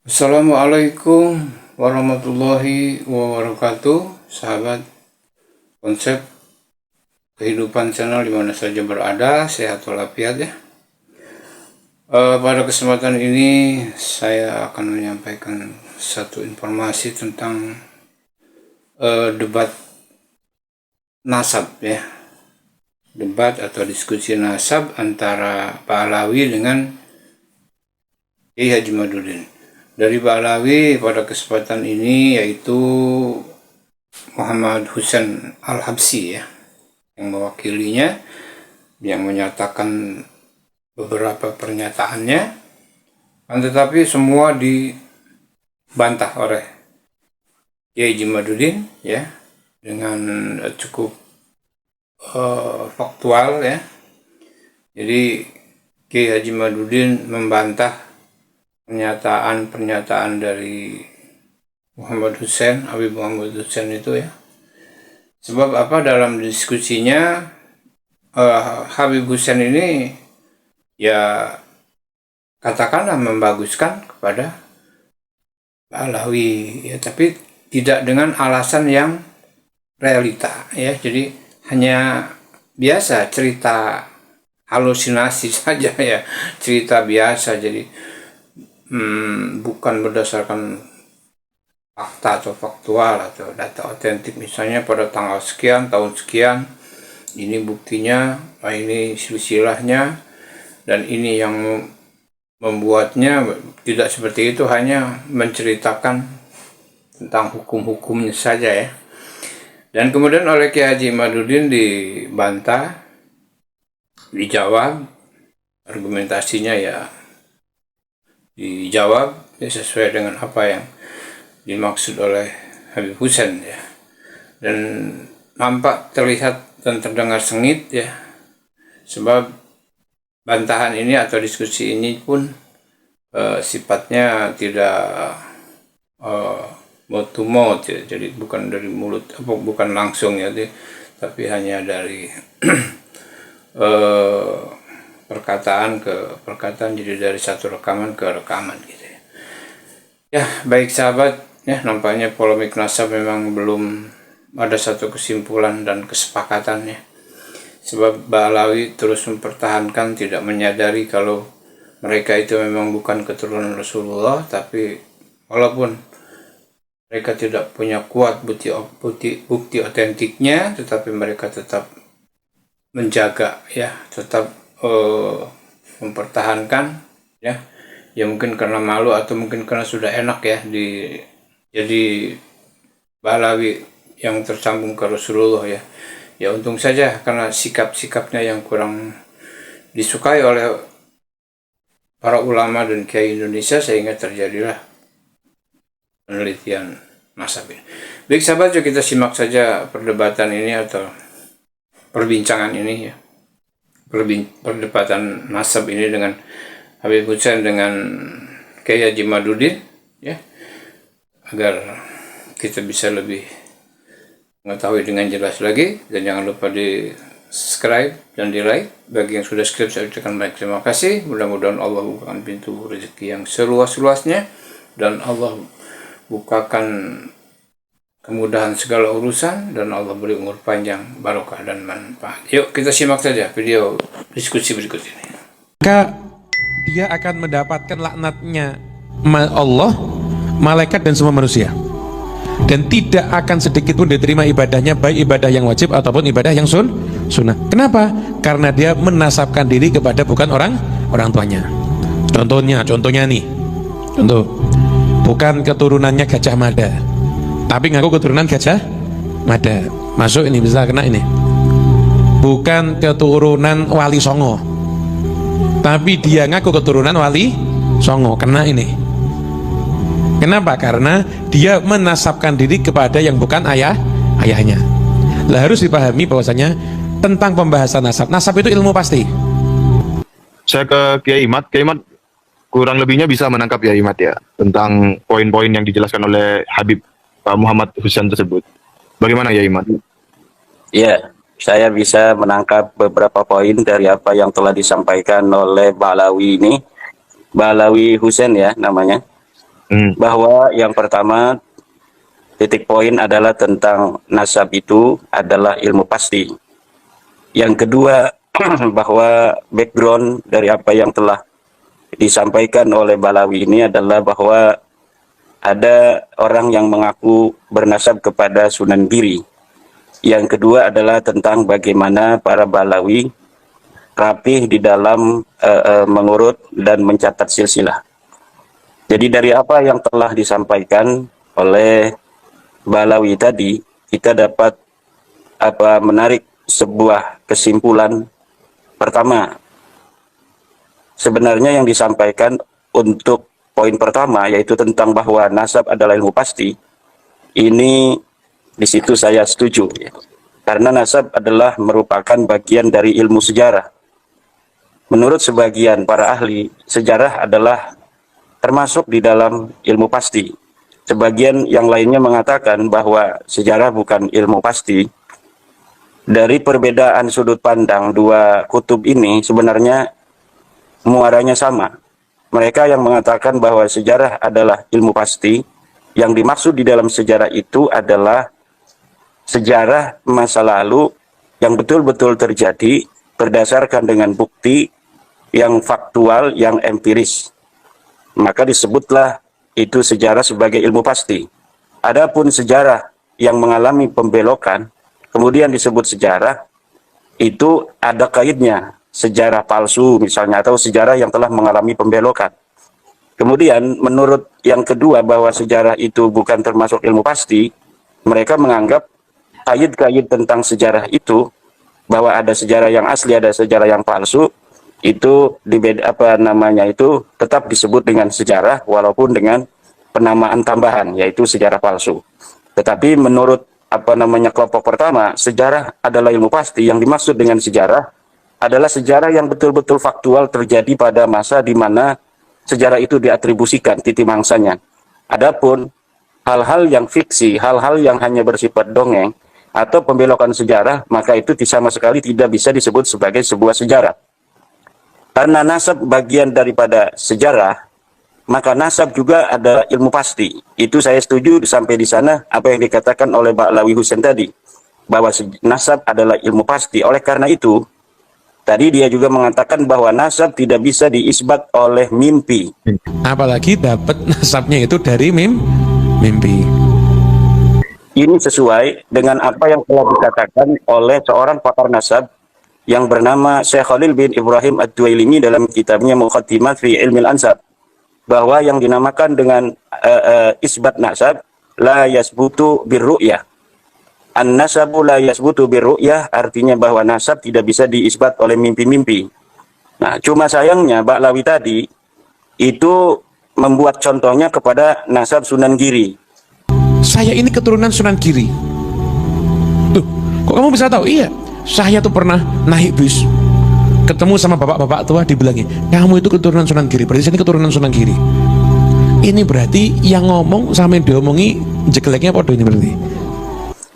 Assalamualaikum warahmatullahi wabarakatuh, sahabat konsep kehidupan channel dimana saja berada, sehat walafiat ya. Pada kesempatan ini saya akan menyampaikan satu informasi tentang debat nasab ya, debat atau diskusi nasab antara Pak Alawi dengan Kiai Haji Madudin. Dari Pak Alawi pada kesempatan ini yaitu Muhammad Husain Al-Habsyi ya, yang mewakilinya, yang menyatakan beberapa pernyataannya, tetapi semua dibantah oleh Kiai Haji Madudin ya, dengan cukup faktual ya. Jadi Kiai Haji Madudin membantah pernyataan dari Habib Muhammad Husain itu ya. Sebab apa, dalam diskusinya Habib Husain ini ya katakanlah membaguskan kepada Pak Alawi ya, tapi tidak dengan alasan yang realita ya. Jadi hanya biasa cerita halusinasi saja ya, cerita biasa. Jadi bukan berdasarkan fakta atau faktual atau data otentik, misalnya pada tanggal sekian, tahun sekian, ini buktinya, ini silsilahnya, dan ini yang membuatnya. Tidak seperti itu, hanya menceritakan tentang hukum-hukumnya saja ya. Dan kemudian oleh Kiai Haji Madudin dibantah, dijawab, argumentasinya ya dijawab ya, sesuai dengan apa yang dimaksud oleh Habib Husain ya. Dan nampak, terlihat dan terdengar sengit ya, sebab bantahan ini atau diskusi ini pun sifatnya tidak mouth to mouth ya, jadi bukan dari mulut, bukan langsung ya, tapi hanya dari perkataan ke perkataan, jadi dari satu rekaman ke rekaman gitu ya. Ya baik sahabat ya, nampaknya polemik nasab memang belum ada satu kesimpulan dan kesepakatannya, sebab Pak Alawi terus mempertahankan, tidak menyadari kalau mereka itu memang bukan keturunan Rasulullah, tapi walaupun mereka tidak punya kuat bukti otentiknya, tetapi mereka tetap menjaga ya, tetap mempertahankan ya. Ya mungkin karena malu atau mungkin karena sudah enak ya jadi Pak Alawi yang tersambung ke Rasulullah ya. Ya untung saja, karena sikap-sikapnya yang kurang disukai oleh para ulama dan kiai Indonesia, sehingga terjadilah penelitian nasab ini. Baik sahabat, yuk kita simak saja perdebatan ini atau perbincangan ini ya, perdebatan nasab ini dengan Habib Husain dengan Kiai Haji Madudin ya, agar kita bisa lebih mengetahui dengan jelas lagi. Dan jangan lupa di subscribe dan di like. Bagi yang sudah subscribe, saya ucapkan banyak terima kasih. Mudah-mudahan Allah bukakan pintu rezeki yang seluas-luasnya, dan Allah bukakan kemudahan segala urusan, dan Allah beri umur panjang, barokah dan manfaat. Yuk kita simak saja video diskusi berikut ini. Maka dia akan mendapatkan laknatnya Allah, malaikat dan semua manusia, dan tidak akan sedikit pun diterima ibadahnya, baik ibadah yang wajib ataupun ibadah yang sunnah. Kenapa? Karena dia menasabkan diri kepada bukan orang tuanya. Contohnya nih, bukan keturunannya Gajah Mada, tapi ngaku keturunan Gajah Mada, masuk ini, bisa kena ini. Bukan keturunan Wali Songo, tapi dia ngaku keturunan Wali Songo, kena ini. Kenapa? Karena dia menasabkan diri kepada yang bukan ayahnya. Lah harus dipahami bahwasanya tentang pembahasan nasab itu ilmu pasti. Saya ke Kiai Imad. Kiai Imad kurang lebihnya bisa menangkap ya Imad ya, tentang poin-poin yang dijelaskan oleh Habib Pak Muhammad Husain tersebut. Bagaimana ya Imad? Iya, saya bisa menangkap beberapa poin dari apa yang telah disampaikan oleh Pak Alawi ini. Pak Alawi Husain ya namanya. bahwa yang pertama titik poin adalah tentang nasab itu adalah ilmu pasti. Yang kedua bahwa background dari apa yang telah disampaikan oleh Balawi ini adalah bahwa ada orang yang mengaku bernasab kepada Sunan Giri. Yang kedua adalah tentang bagaimana para Balawi rapih di dalam mengurut dan mencatat silsilah. Jadi dari apa yang telah disampaikan oleh Balawi tadi, kita dapat menarik sebuah kesimpulan. Pertama, sebenarnya yang disampaikan untuk poin pertama, yaitu tentang bahwa nasab adalah ilmu pasti, ini di situ saya setuju. Karena nasab adalah merupakan bagian dari ilmu sejarah. Menurut sebagian para ahli, sejarah adalah termasuk di dalam ilmu pasti. Sebagian yang lainnya mengatakan bahwa sejarah bukan ilmu pasti. Dari perbedaan sudut pandang dua kutub ini sebenarnya muaranya sama. Mereka yang mengatakan bahwa sejarah adalah ilmu pasti, yang dimaksud di dalam sejarah itu adalah sejarah masa lalu yang betul-betul terjadi berdasarkan dengan bukti yang faktual, yang empiris. Maka disebutlah itu sejarah sebagai ilmu pasti. Adapun sejarah yang mengalami pembelokan, kemudian disebut sejarah, itu ada kaitnya. Sejarah palsu misalnya, atau sejarah yang telah mengalami pembelokan. Kemudian menurut yang kedua bahwa sejarah itu bukan termasuk ilmu pasti, mereka menganggap kait-kait tentang sejarah itu, bahwa ada sejarah yang asli, ada sejarah yang palsu, itu itu tetap disebut dengan sejarah walaupun dengan penamaan tambahan, yaitu sejarah palsu. Tetapi menurut kelompok pertama, sejarah adalah ilmu pasti. Yang dimaksud dengan sejarah adalah sejarah yang betul-betul faktual terjadi pada masa di mana sejarah itu diatribusikan titik mangsanya. Adapun hal-hal yang fiksi, hal-hal yang hanya bersifat dongeng atau pembelokan sejarah, maka itu sama sekali tidak bisa disebut sebagai sebuah sejarah. Karena nasab bagian daripada sejarah, maka nasab juga ada ilmu pasti. Itu saya setuju sampai di sana apa yang dikatakan oleh Ba'lawi Husain tadi, bahwa nasab adalah ilmu pasti. Oleh karena itu, tadi dia juga mengatakan bahwa nasab tidak bisa diisbat oleh mimpi. Apalagi dapat nasabnya itu dari mimpi. Ini sesuai dengan apa yang telah dikatakan oleh seorang pakar nasab yang bernama Syekh Khalil bin Ibrahim Ad-Duwailimi dalam kitabnya Muqaddimat fi Ilmil Ansab, bahwa yang dinamakan dengan isbat nasab la yasbutu birru'yah. An-nasabu la yasbutu birru'yah, artinya bahwa nasab tidak bisa diisbat oleh mimpi-mimpi. Nah, cuma sayangnya Ba'lawi tadi itu membuat contohnya kepada nasab Sunan Giri. Saya ini keturunan Sunan Giri. Tuh, kok kamu bisa tahu? Iya, saya tuh pernah naik bus, ketemu sama bapak-bapak tua, dibilangin, kamu itu keturunan Sunan Giri, berarti saya ini keturunan Sunan Giri. Ini berarti yang ngomong sama yang diomongi jeleknya podo ini berarti.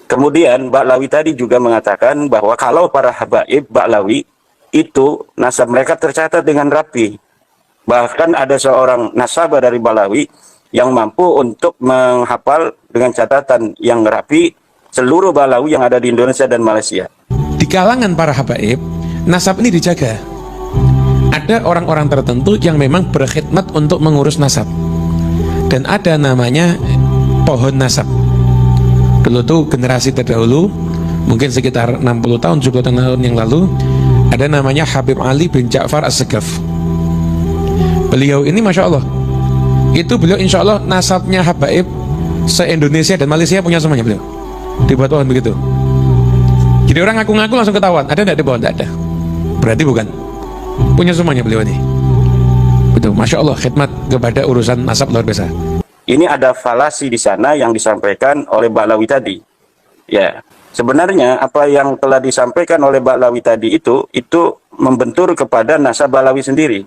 Kemudian Ba'lawi tadi juga mengatakan bahwa kalau para habaib Ba'lawi itu nasab mereka tercatat dengan rapi. Bahkan ada seorang nasabah dari Ba'lawi yang mampu untuk menghafal dengan catatan yang rapi seluruh Ba'lawi yang ada di Indonesia dan Malaysia. Di kalangan para habaib, nasab ini dijaga. Ada orang-orang tertentu yang memang berkhidmat untuk mengurus nasab. Dan ada namanya pohon nasab. Dulu tuh generasi terdahulu, mungkin sekitar 60 tahun, 70 tahun yang lalu, ada namanya Habib Ali bin Ja'far As-Segaf. Beliau ini Masya Allah, itu beliau insya Allah nasabnya habaib se-Indonesia dan Malaysia punya semuanya beliau. Di bawah pohon begitu. Jadi orang ngaku-ngaku langsung ketahuan, ada enggak di bawah? Enggak ada. Berarti bukan. Punya semuanya beliau ini. Betul, Masya Allah, khidmat kepada urusan nasab luar biasa. Ini ada falasi di sana yang disampaikan oleh Ba'lawi tadi. Ya, sebenarnya apa yang telah disampaikan oleh Ba'lawi tadi itu membentur kepada nasab Ba'lawi sendiri.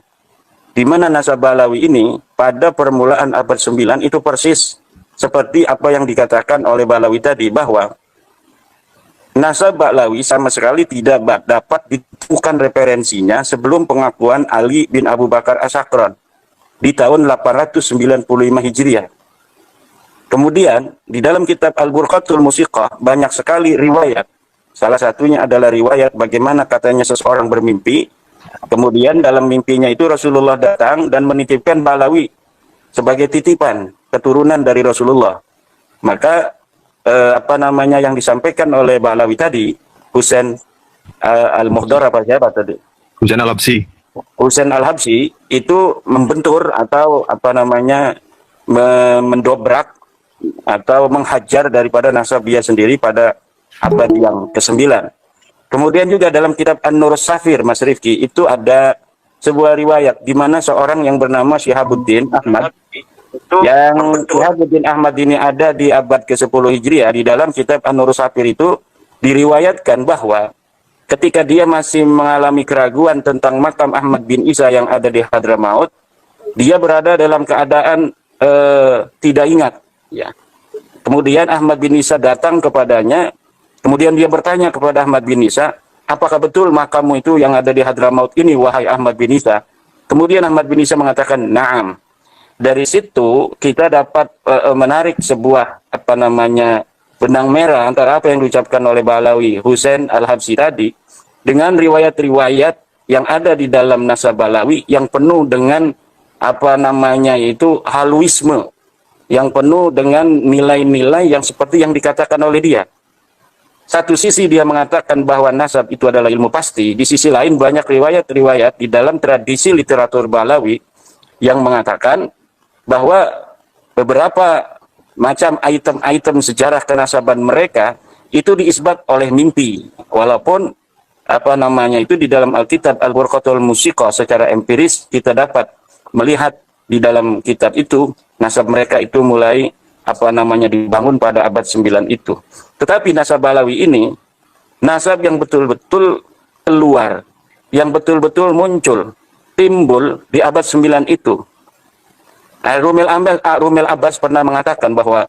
Di mana nasab Ba'lawi ini pada permulaan abad 9 itu persis seperti apa yang dikatakan oleh Ba'lawi tadi, bahwa nasab Ba'lawi sama sekali tidak dapat ditemukan referensinya sebelum pengakuan Ali bin Abu Bakar As-Sakran. di tahun 895 Hijriah. Kemudian di dalam kitab Al-Burqatul Musiqah banyak sekali riwayat. Salah satunya adalah riwayat bagaimana katanya seseorang bermimpi. Kemudian dalam mimpinya itu Rasulullah datang dan menitipkan Balawi sebagai titipan keturunan dari Rasulullah. Maka yang disampaikan oleh Balawi tadi, Husain Al-Muhdar siapa tadi? Husain Al-Habsyi. Husain Al-Habsyi itu membentur atau mendobrak atau menghajar daripada Nasabiyah sendiri pada abad yang ke-9. Kemudian juga dalam kitab An-Nur Safir, Mas Rifki, itu ada sebuah riwayat di mana seorang yang bernama Syihabuddin Ahmad, yang Syihabuddin Ahmad ini ada di abad ke-10 Hijriah. Di dalam kitab An-Nur Safir itu diriwayatkan bahwa ketika dia masih mengalami keraguan tentang makam Ahmad bin Isa yang ada di Hadramaut, dia berada dalam keadaan tidak ingat. Ya. Kemudian Ahmad bin Isa datang kepadanya, kemudian dia bertanya kepada Ahmad bin Isa, apakah betul makammu itu yang ada di Hadramaut ini, wahai Ahmad bin Isa? Kemudian Ahmad bin Isa mengatakan, na'am. Dari situ kita dapat menarik sebuah benang merah antara apa yang diucapkan oleh Balawi Husain Al-Habsyi tadi dengan riwayat-riwayat yang ada di dalam nasab Balawi yang penuh dengan haluisme, yang penuh dengan nilai-nilai yang seperti yang dikatakan oleh dia. Satu sisi dia mengatakan bahwa nasab itu adalah ilmu pasti, di sisi lain banyak riwayat-riwayat di dalam tradisi literatur Balawi yang mengatakan bahwa beberapa macam item-item sejarah kenasaban mereka itu diisbat oleh mimpi, walaupun itu di dalam Alkitab Al-Burqatul Musiqah secara empiris kita dapat melihat di dalam kitab itu nasab mereka itu mulai dibangun pada abad 9 itu. Tetapi nasab Balawi ini nasab yang betul-betul keluar, yang betul-betul muncul, timbul di abad 9 itu. Rumel Abbas pernah mengatakan bahwa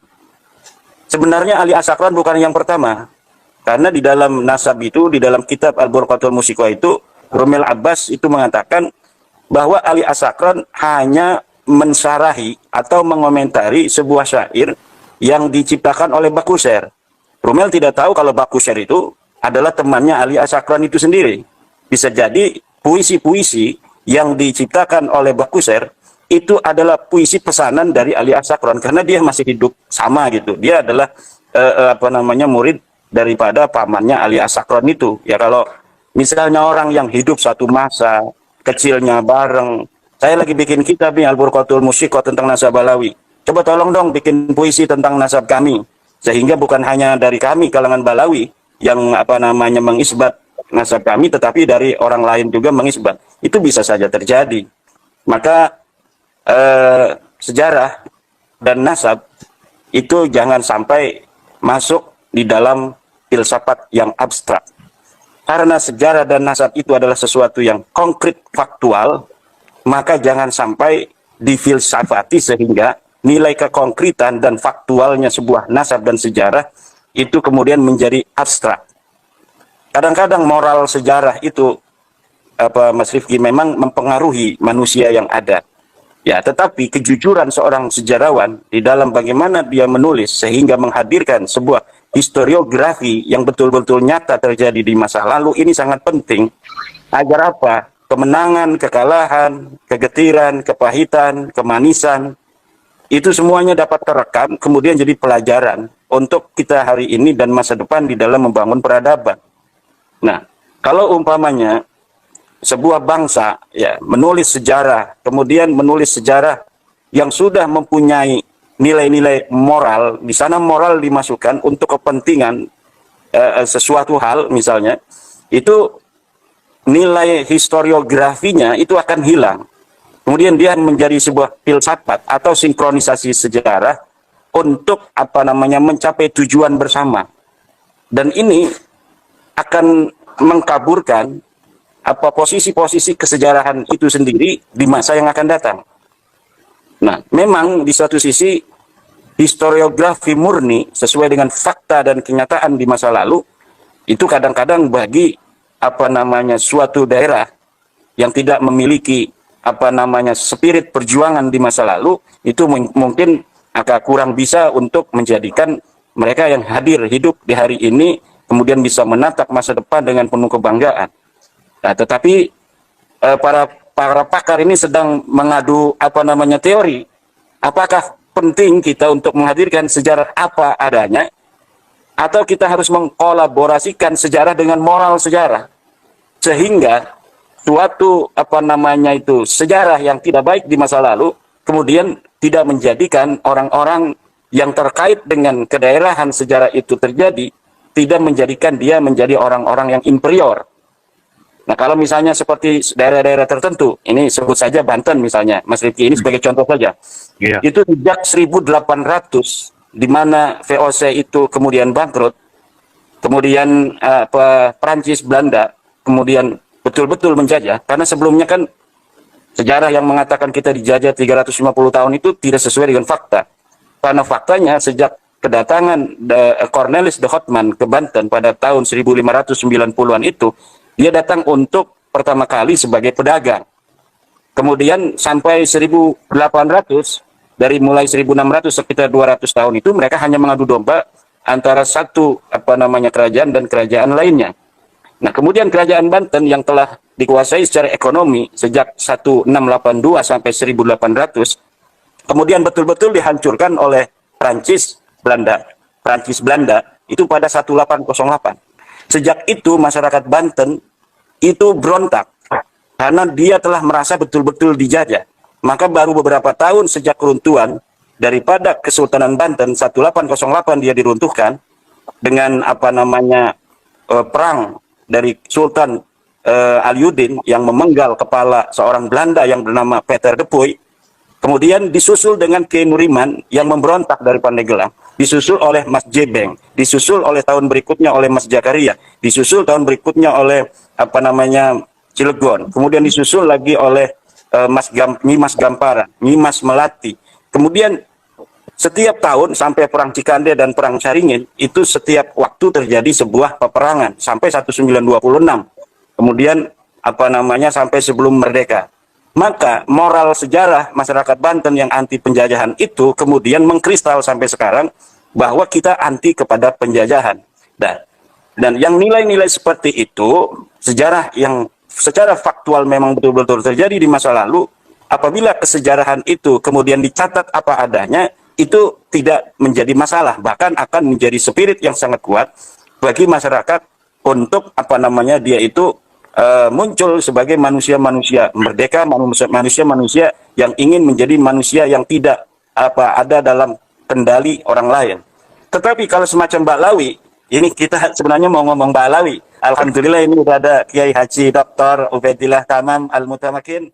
sebenarnya Ali As-Sakran bukan yang pertama. Karena di dalam nasab itu, di dalam kitab Al-Burqatul Musiqah itu, Rumel Abbas itu mengatakan bahwa Ali As-Sakran hanya mensyarahi atau mengomentari sebuah syair yang diciptakan oleh Bakusir. Rumel tidak tahu kalau Bakusir itu adalah temannya Ali As-Sakran itu sendiri. Bisa jadi puisi-puisi yang diciptakan oleh Bakusir itu adalah puisi pesanan dari Ali As-Sakran karena dia masih hidup sama gitu. Dia adalah murid daripada pamannya Ali As-Sakran itu. Ya kalau misalnya orang yang hidup satu masa, kecilnya bareng, saya lagi bikin kitab nih Al-Burqatul Musiqah tentang nasab Balawi. Coba tolong dong bikin puisi tentang nasab kami. Sehingga bukan hanya dari kami kalangan Balawi yang mengisbat nasab kami, tetapi dari orang lain juga mengisbat. Itu bisa saja terjadi. Maka sejarah dan nasab itu jangan sampai masuk di dalam filsafat yang abstrak. Karena sejarah dan nasab itu adalah sesuatu yang konkret, faktual, maka jangan sampai difilsafati sehingga nilai kekonkretan dan faktualnya sebuah nasab dan sejarah itu kemudian menjadi abstrak. Kadang-kadang moral sejarah itu, Mas Rifki, memang mempengaruhi manusia yang ada. Ya, tetapi kejujuran seorang sejarawan di dalam bagaimana dia menulis sehingga menghadirkan sebuah historiografi yang betul-betul nyata terjadi di masa lalu ini sangat penting agar apa? Kemenangan, kekalahan, kegetiran, kepahitan, kemanisan, itu semuanya dapat terekam, kemudian jadi pelajaran untuk kita hari ini dan masa depan di dalam membangun peradaban. Nah, kalau umpamanya sebuah bangsa ya menulis sejarah, kemudian menulis sejarah yang sudah mempunyai nilai-nilai moral, di sana moral dimasukkan untuk kepentingan sesuatu hal misalnya, itu nilai historiografinya itu akan hilang. Kemudian dia menjadi sebuah filsafat atau sinkronisasi sejarah untuk mencapai tujuan bersama. Dan ini akan mengkaburkan posisi-posisi kesejarahan itu sendiri di masa yang akan datang. Nah, memang di suatu sisi historiografi murni sesuai dengan fakta dan kenyataan di masa lalu itu kadang-kadang bagi suatu daerah yang tidak memiliki apa namanya spirit perjuangan di masa lalu itu mungkin agak kurang bisa untuk menjadikan mereka yang hadir hidup di hari ini kemudian bisa menatap masa depan dengan penuh kebanggaan. Nah, tetapi para pakar ini sedang mengadu apa namanya teori. Apakah penting kita untuk menghadirkan sejarah apa adanya atau kita harus mengkolaborasikan sejarah dengan moral sejarah sehingga suatu apa namanya itu sejarah yang tidak baik di masa lalu kemudian tidak menjadikan orang-orang yang terkait dengan kedaerahan sejarah itu terjadi tidak menjadikan dia menjadi orang-orang yang inferior. Nah, kalau misalnya seperti daerah-daerah tertentu, ini sebut saja Banten misalnya, Mas Rifki, ini sebagai contoh saja. Iya. Itu sejak 1800, di mana VOC itu kemudian bangkrut, kemudian Perancis, Belanda, kemudian betul-betul menjajah, karena sebelumnya kan sejarah yang mengatakan kita dijajah 350 tahun itu tidak sesuai dengan fakta. Karena faktanya sejak kedatangan Cornelis de Houtman ke Banten pada tahun 1590-an itu, dia datang untuk pertama kali sebagai pedagang. Kemudian sampai 1800, dari mulai 1600 sekitar 200 tahun itu mereka hanya mengadu domba antara satu apa namanya kerajaan dan kerajaan lainnya. Nah, kemudian kerajaan Banten yang telah dikuasai secara ekonomi sejak 1682 sampai 1800, kemudian betul-betul dihancurkan oleh Prancis Belanda itu pada 1808. Sejak itu masyarakat Banten itu berontak karena dia telah merasa betul-betul dijajah. Maka baru beberapa tahun sejak keruntuhan daripada Kesultanan Banten 1808 dia diruntuhkan dengan apa namanya perang dari Sultan Aliuddin yang memenggal kepala seorang Belanda yang bernama Peter de Puy. Kemudian disusul dengan Kiai Nuriman yang memberontak dari Pandeglang, disusul oleh Mas Jebeng, disusul oleh tahun berikutnya oleh Mas Jakaria, disusul tahun berikutnya oleh apa namanya Cilegon, kemudian disusul lagi oleh Nyimas Gampara, Nyimas Melati. Kemudian setiap tahun sampai perang Cikande dan perang Caringin itu setiap waktu terjadi sebuah peperangan sampai 1926. Kemudian apa namanya sampai sebelum merdeka. Maka moral sejarah masyarakat Banten yang anti penjajahan itu kemudian mengkristal sampai sekarang bahwa kita anti kepada penjajahan. Dan yang nilai-nilai seperti itu, sejarah yang secara faktual memang betul-betul terjadi di masa lalu, apabila kesejarahan itu kemudian dicatat apa adanya, itu tidak menjadi masalah, bahkan akan menjadi spirit yang sangat kuat bagi masyarakat untuk apa namanya dia itu muncul sebagai manusia-manusia merdeka, manusia-manusia yang ingin menjadi manusia yang tidak ada dalam kendali orang lain. Tetapi kalau semacam Ba'lawi, ini kita sebenarnya mau ngomong Ba'lawi. Alhamdulillah ini sudah ada Kiai Haji Dr. Ubaidillah Tamam Al-Mutamakin.